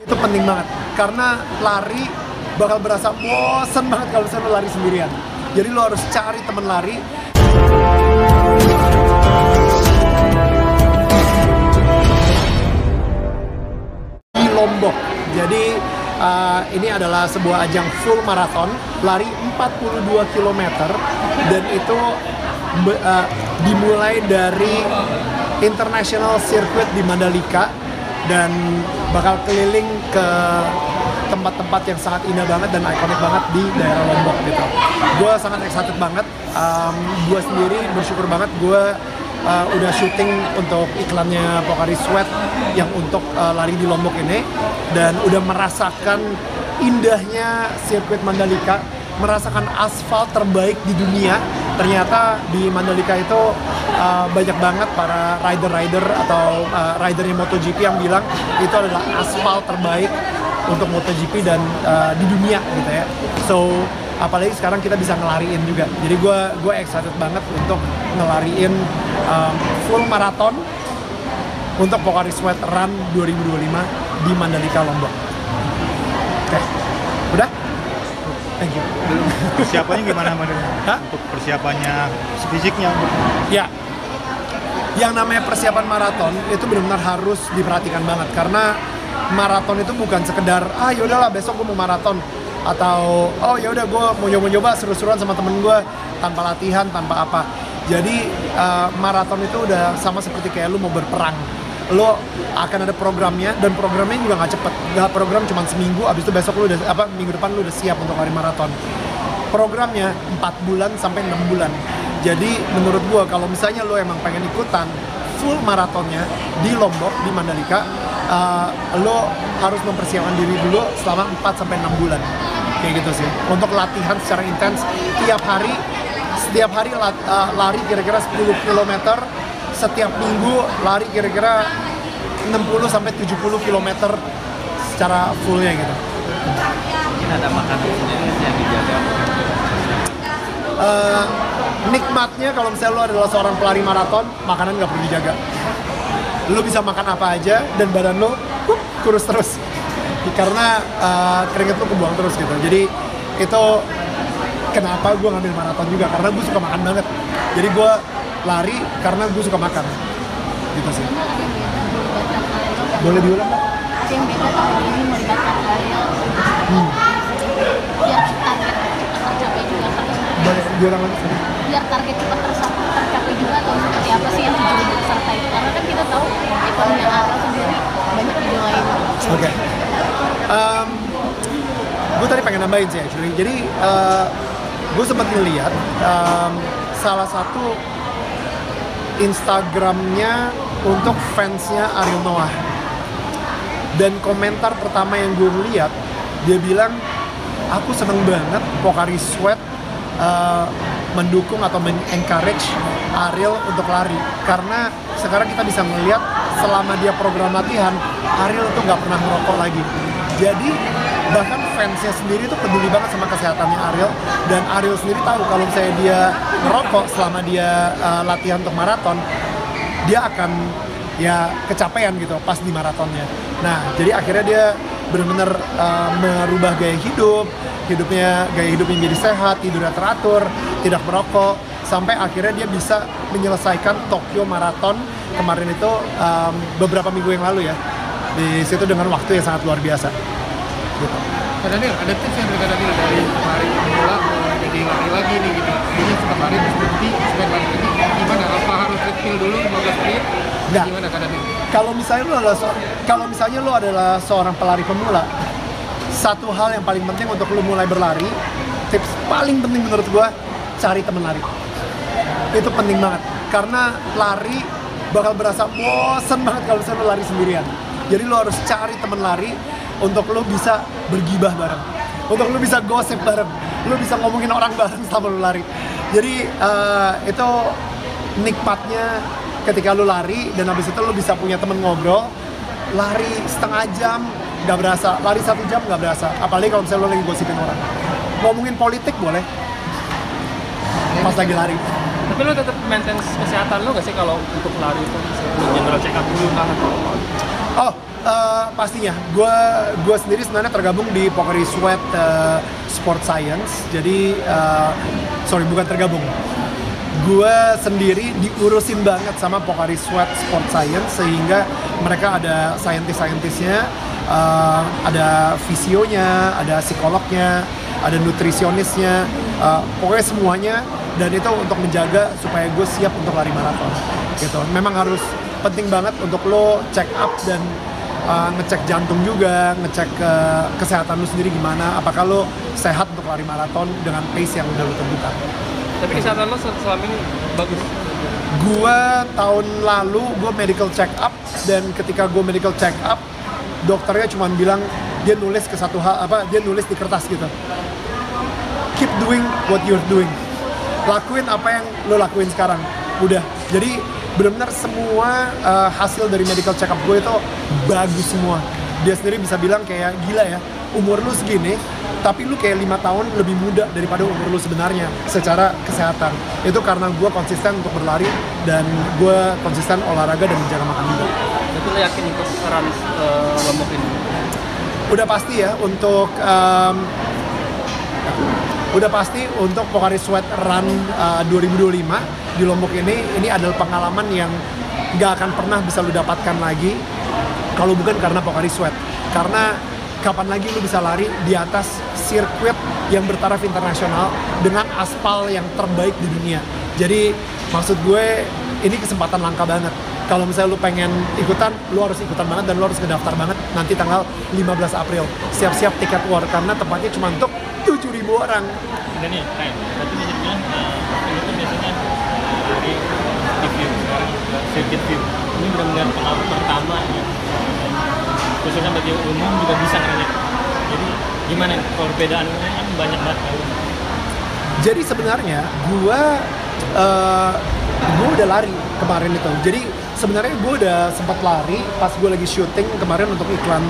Itu penting banget, karena lari bakal berasa bosen banget kalau misalnya lo lari sendirian. Jadi lo harus cari temen lari. Di Lombok. Jadi ini adalah sebuah ajang full marathon, lari 42 km, dan itu dimulai dari International Circuit di Mandalika dan bakal keliling ke tempat-tempat yang sangat indah banget dan ikonik banget di daerah Lombok gitu. Gue sangat excited banget. Gue sendiri bersyukur banget gue udah syuting untuk iklannya Pocari Sweat yang untuk lari di Lombok ini, dan udah merasakan indahnya sirkuit Mandalika, merasakan aspal terbaik di dunia. Ternyata di Mandalika itu banyak banget para rider-rider atau ridernya MotoGP yang bilang itu adalah aspal terbaik untuk MotoGP dan di dunia gitu ya. So apalagi sekarang kita bisa ngelariin juga. Jadi gue excited banget untuk ngelariin full marathon untuk Pocari Sweat Run 2025 di Mandalika, Lombok. Oke, udah? Thank you. Persiapannya gimana, Madam? Hah? Untuk persiapannya fisiknya? Ya, yang namanya persiapan maraton itu benar-benar harus diperhatikan banget, karena maraton itu bukan sekedar yaudahlah besok gue mau maraton, atau yaudah gue mau nyoba-nyoba seru-seruan sama temen gue tanpa latihan, tanpa apa. Jadi maraton itu udah sama seperti kayak lu mau berperang. Lo akan ada programnya, dan programnya juga nggak cepet. Nggak program cuma seminggu, abis itu besok lu udah minggu depan lu udah siap untuk lari maraton. Programnya 4 bulan sampai 6 bulan. Jadi menurut gua kalau misalnya lo emang pengen ikutan full maratonnya di Lombok, di Mandalika, lo harus mempersiapkan diri dulu selama 4 sampai 6 bulan. Kayak gitu sih. Untuk latihan secara intens setiap hari lari kira-kira 10 km, setiap minggu lari kira-kira 60 sampai 70 km secara fullnya gitu. Mungkin ada makanan sendiri yang dijaga. Nikmatnya kalau misalnya lo adalah seorang pelari maraton, makanan nggak perlu dijaga. Lo bisa makan apa aja dan badan lo kurus terus, karena keringet lo kebuang terus gitu. Jadi itu kenapa gue ngambil maraton juga, karena gue suka makan banget. Jadi gue lari karena gue suka makan gitu sih. Boleh diulang nggak? Ada yang beda tahun ini melibatkan Ariel biar target cepat tercapai juga kan? Boleh diulang lagi? Biar target cepat tercapai juga, atau seperti apa sih yang tujuan peserta itu? Karena kan kita tahu ikonnya Ariel sendiri banyak video lain. Oke. Gue tadi pengen nambahin sih actually. Jadi gue sempat ngeliat salah satu Instagramnya untuk fansnya Ariel Noah, dan komentar pertama yang gue lihat, dia bilang, aku seneng banget Pocari Sweat mendukung atau encourage Ariel untuk lari, karena sekarang kita bisa melihat selama dia program latihan, Ariel tuh nggak pernah merokok lagi. Jadi bahkan fansnya sendiri tuh peduli banget sama kesehatannya Ariel, dan Ariel sendiri tahu kalau misalnya dia merokok selama dia latihan untuk maraton, dia akan ya kecapean gitu pas di maratonnya. Nah, jadi akhirnya dia benar-benar merubah gaya hidupnya jadi sehat, tidurnya teratur, tidak merokok, sampai akhirnya dia bisa menyelesaikan Tokyo Marathon kemarin itu beberapa minggu yang lalu ya. Di situ dengan waktu yang sangat luar biasa. Gitu. Kak Daniel, ada tips yang Kak Daniel dari lari pemula jadi lari lagi nih gitu. Ini sempat lari terus berhenti, sempat lari lagi. Gimana? Apa harus treadmill dulu 15 menit? Nggak. Gimana Kak Daniel? Kalau misalnya lo adalah seorang pelari pemula, satu hal yang paling penting untuk lo mulai berlari, tips paling penting menurut gua, cari temen lari. Itu penting banget, karena lari bakal berasa bosen banget kalau misalnya lo lari sendirian. Jadi lo harus cari temen lari untuk lo bisa bergibah bareng, untuk lo bisa gosip bareng, lo bisa ngomongin orang bareng selama lo lari. Jadi itu nikmatnya ketika lo lari, dan habis itu lo bisa punya temen ngobrol. Lari setengah jam nggak berasa, lari 1 jam nggak berasa, apalagi kalau misalnya lo lagi gosipin orang. Ngomongin politik boleh pas lagi lari. Tapi lo tetap maintain kesehatan lo gak sih kalau untuk lari itu? General check up dulu kan atau apa? Oh, pastinya. Gue sendiri sebenarnya tergabung di Pocari Sweat Sport Science. Jadi, bukan tergabung. Gue sendiri diurusin banget sama Pocari Sweat Sport Science sehingga mereka ada saintis-saintisnya, ada fisionya, ada psikolognya, ada nutrisionisnya, pokoknya semuanya. Dan itu untuk menjaga supaya gue siap untuk lari maraton gitu. Memang harus penting banget untuk lo check up dan ngecek jantung juga, ngecek kesehatan lo sendiri gimana, apakah lo sehat untuk lari maraton dengan pace yang udah lo tentukan. Tapi kesehatan lo selama ini bagus? Gue tahun lalu gue medical check up, dan ketika gue medical check up dokternya cuma bilang, dia nulis ke satu hal, dia nulis di kertas gitu, keep doing what you're doing, lakuin apa yang lo lakuin sekarang. Udah, jadi benar-benar semua hasil dari medical check up gue itu bagus semua. Dia sendiri bisa bilang kayak, gila ya, umur lu segini tapi lu kayak 5 tahun lebih muda daripada umur lu sebenarnya secara kesehatan. Itu karena gue konsisten untuk berlari dan gue konsisten olahraga dan menjaga makan juga. Jadi lo yakin untuk run Lombok ini? Udah pasti ya, udah pasti untuk Pocari Sweat Run 2025 di Lombok ini adalah pengalaman yang gak akan pernah bisa lu dapatkan lagi kalau bukan karena Pocari Sweat. Karena kapan lagi lu bisa lari di atas sirkuit yang bertaraf internasional dengan aspal yang terbaik di dunia. Jadi maksud gue ini kesempatan langka banget. Kalau misalnya lu pengen ikutan, lu harus ikutan banget dan lu harus ngedaftar banget nanti tanggal 15 April. Siap-siap tiket war karena tempatnya cuma untuk 7.000 orang. Dan nih, berarti bisa dibilang itu biasanya dari view sekarang circuit view. Ini benar-benar pengalaman pertama ya. Khususnya bagi umum juga bisa ngerjain. Jadi gimana perbedaannya kan banyak banget kan? Jadi sebenarnya gue udah lari kemarin itu. Jadi sebenarnya gue udah sempat lari pas gue lagi syuting kemarin untuk iklan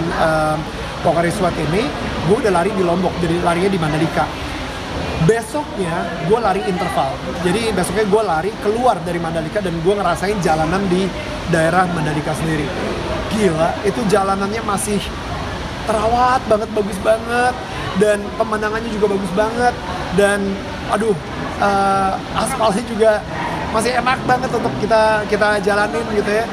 Pocari Sweat ini. Gue udah lari di Lombok, jadi larinya di Mandalika. Besoknya gue lari interval. Jadi besoknya gue lari keluar dari Mandalika dan gue ngerasain jalanan di daerah Mandalika sendiri. Gila, itu jalanannya masih terawat banget, bagus banget, dan pemandangannya juga bagus banget, dan aduh, aspalnya juga masih enak banget untuk kita jalanin gitu ya.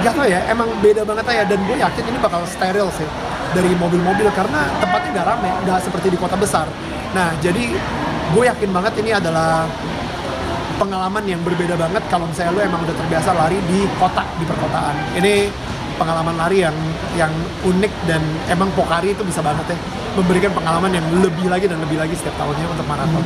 Gak tau ya, emang beda banget ya, dan gue yakin ini bakal steril sih dari mobil-mobil karena tempatnya gak rame, gak seperti di kota besar. Nah, jadi gue yakin banget ini adalah pengalaman yang berbeda banget kalau misalnya lu emang udah terbiasa lari di kota, di perkotaan. Ini pengalaman lari yang unik, dan emang Pocari itu bisa banget ya memberikan pengalaman yang lebih lagi dan lebih lagi setiap tahunnya untuk maraton.